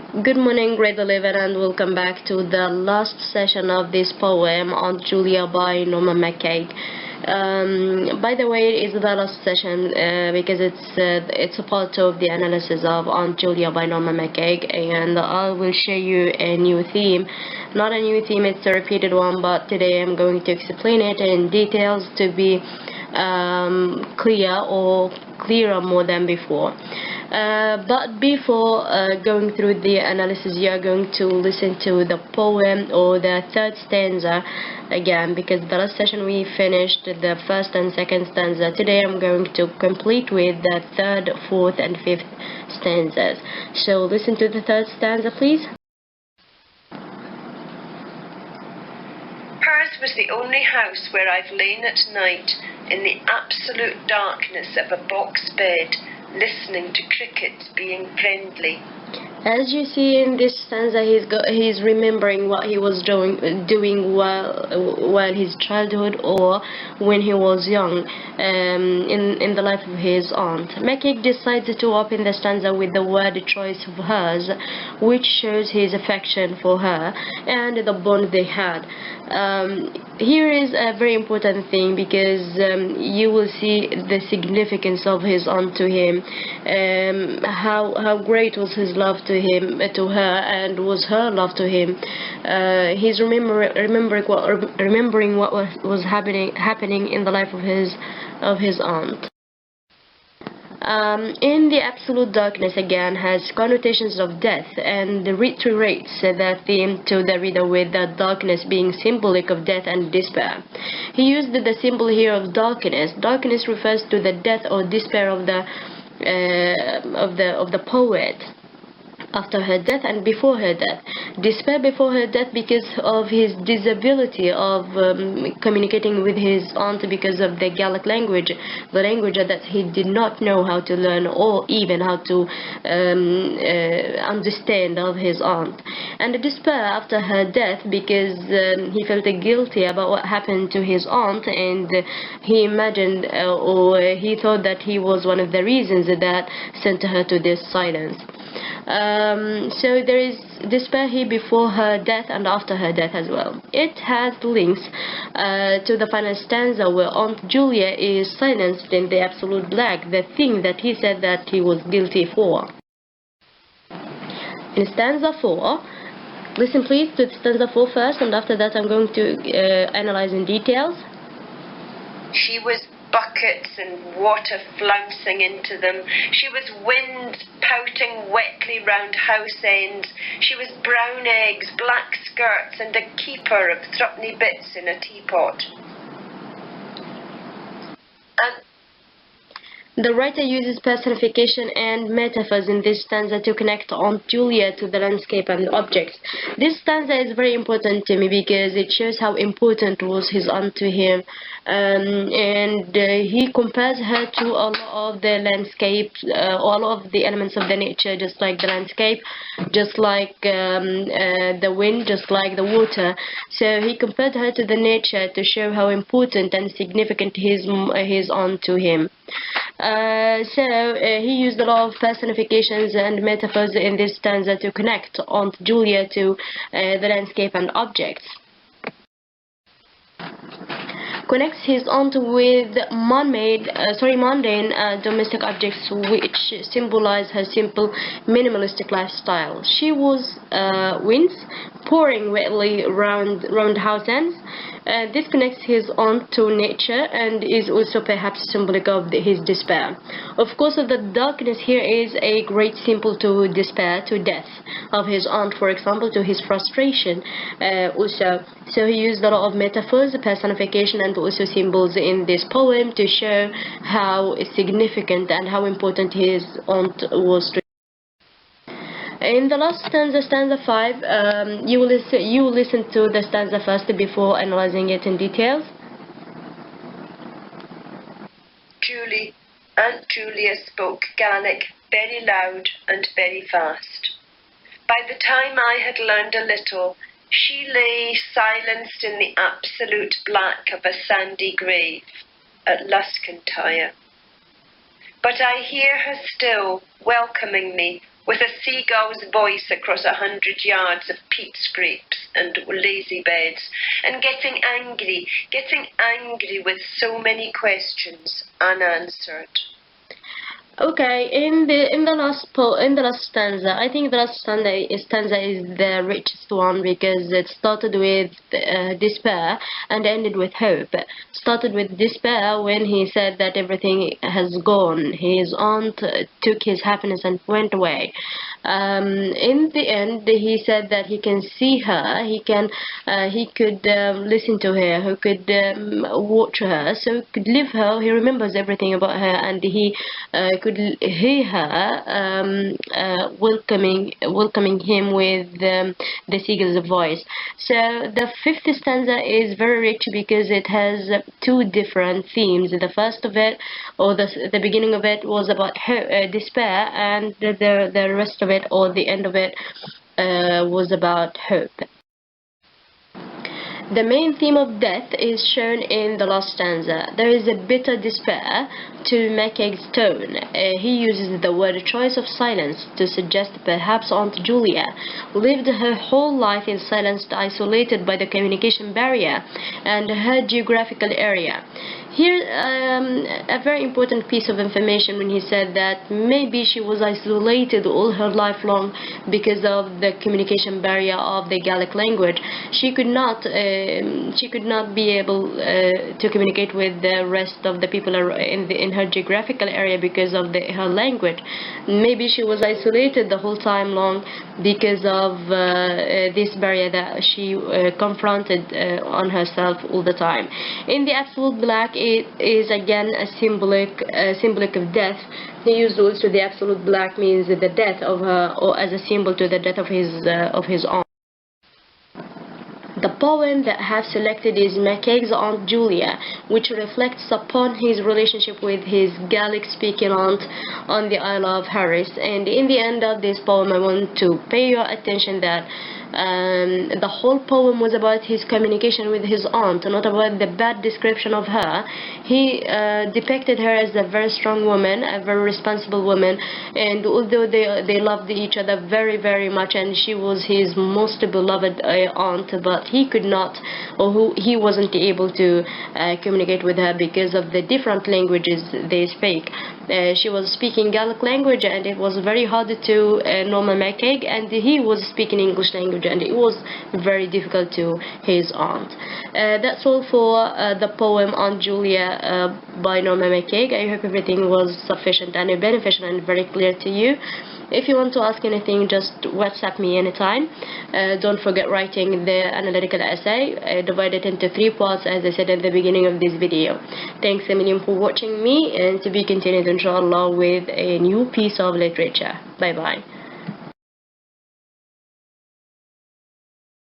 Good morning, grade 11, and welcome back to the last session of this poem, Aunt Julia by Norma McCaig. By the way, it is the last session because it's a part of the analysis of Aunt Julia by Norma McCaig, and I will show you a new theme. Not a new theme, it's a repeated one, but today I'm going to explain it in details to be clear or clearer more than before. But before going through the analysis, you are going to listen to the poem or the third stanza again, because the last session we finished the first and second stanza. Today I'm going to complete with the third, fourth and fifth stanzas. So listen to the third stanza, please. Hers was the only house where I've lain at night in the absolute darkness of a box bed, listening to crickets being friendly. As you see in this stanza, he's remembering what he was doing while his childhood or when he was young, in the life of his aunt. McCaig decides to open the stanza with the word choice of hers, which shows his affection for her and the bond they had. Here is a very important thing, because you will see the significance of his aunt to him, how great was his love to her, and was her love to him. He's remembering what was happening in the life of his aunt. In the absolute darkness again has connotations of death, and reiterates that theme to the reader, with the darkness being symbolic of death and despair. He used the symbol here of darkness. Darkness refers to the death or despair of the poet after her death and before her death. Despair before her death because of his disability of communicating with his aunt because of the Gallic language, the language that he did not know how to learn or even how to understand of his aunt. And the despair after her death because he felt guilty about what happened to his aunt, and he imagined or he thought that he was one of the reasons that sent her to this silence. So there is despair here before her death and after her death as well. It has links to the final stanza where Aunt Julia is silenced in the absolute black, the thing that he said that he was guilty for. In stanza 4, listen please to stanza 4 first, and after that I'm going to analyze in details. She was buckets and water flouncing into them. She was wind pouting wetly round house ends. She was brown eggs, black skirts, and a keeper of threepenny bits in a teapot. The writer uses personification and metaphors in this stanza to connect Aunt Julia to the landscape and objects. This stanza is very important to me because it shows how important was his aunt to him, and he compares her to a lot of the landscape, all of the elements of the nature, just like the landscape, just like the wind, just like the water. So he compared her to the nature to show how important and significant his aunt to him. He used a lot of personifications and metaphors in this stanza to connect Aunt Julia to the landscape and objects. Connects his aunt with mundane domestic objects, which symbolize her simple, minimalistic lifestyle. She was winds pouring wetly round house ends. This connects his aunt to nature and is also perhaps symbolic of his despair. Of course, the darkness here is a great symbol to despair, to death of his aunt, for example, to his frustration also. So he used a lot of metaphors, personification, and also symbols in this poem to show how significant and how important his aunt was to. In the last stanza, stanza 5, you will listen to the stanza first before analyzing it in details. Aunt Julia spoke Gaelic very loud and very fast. By the time I had learned a little, she lay silenced in the absolute black of a sandy grave at Luscantire. But I hear her still welcoming me with a seagull's voice across 100 yards of peat scrapes and lazy beds, and getting angry with so many questions unanswered. Okay, in the last stanza, I think the last stanza is the richest one because it started with despair and ended with hope. Started with despair when he said that everything has gone. His aunt took his happiness and went away. In the end, he said that he can see her, he could listen to her, he could watch her, so he could live her. He remembers everything about her, and he could hear her welcoming him with the seagull's voice. So the fifth stanza is very rich because it has two different themes. The first of it, or the beginning of it, was about despair, and the rest of it, or the end of it, was about hope. The main theme of death is shown in the last stanza. There is a bitter despair to McCaig's tone. He uses the word choice of silence to suggest perhaps Aunt Julia lived her whole life in silence, isolated by the communication barrier and her geographical area. Here, a very important piece of information when he said that maybe she was isolated all her life long because of the communication barrier of the Gaelic language. She could not be able to communicate with the rest of the people in her geographical area because of her language. Maybe she was isolated the whole time long because of this barrier that she confronted on herself all the time. In the absolute black, it is again a symbolic of death. He used also the absolute black means the death of her, or as a symbol to the death of his aunt. The poem that I have selected is McCaig's Aunt Julia, which reflects upon his relationship with his Gaelic-speaking aunt on the Isle of Harris. And in the end of this poem, I want to pay your attention that the whole poem was about his communication with his aunt, not about the bad description of her. He depicted her as a very strong woman, a very responsible woman, and although they loved each other very, very much, and she was his most beloved aunt, but he could not, or he wasn't able to communicate with her because of the different languages they speak. She was speaking Gaelic language, and it was very hard to Norman McCaig, and he was speaking English language, and it was very difficult to his aunt. That's all for the poem Aunt Julia by Norman McCaig. I hope everything was sufficient and beneficial and very clear to you. If you want to ask anything, just WhatsApp me anytime. Don't forget writing the analytical essay, divided into 3 parts as I said at the beginning of this video. Thanks a million for watching me, and to be continued inshallah with a new piece of literature. Bye bye.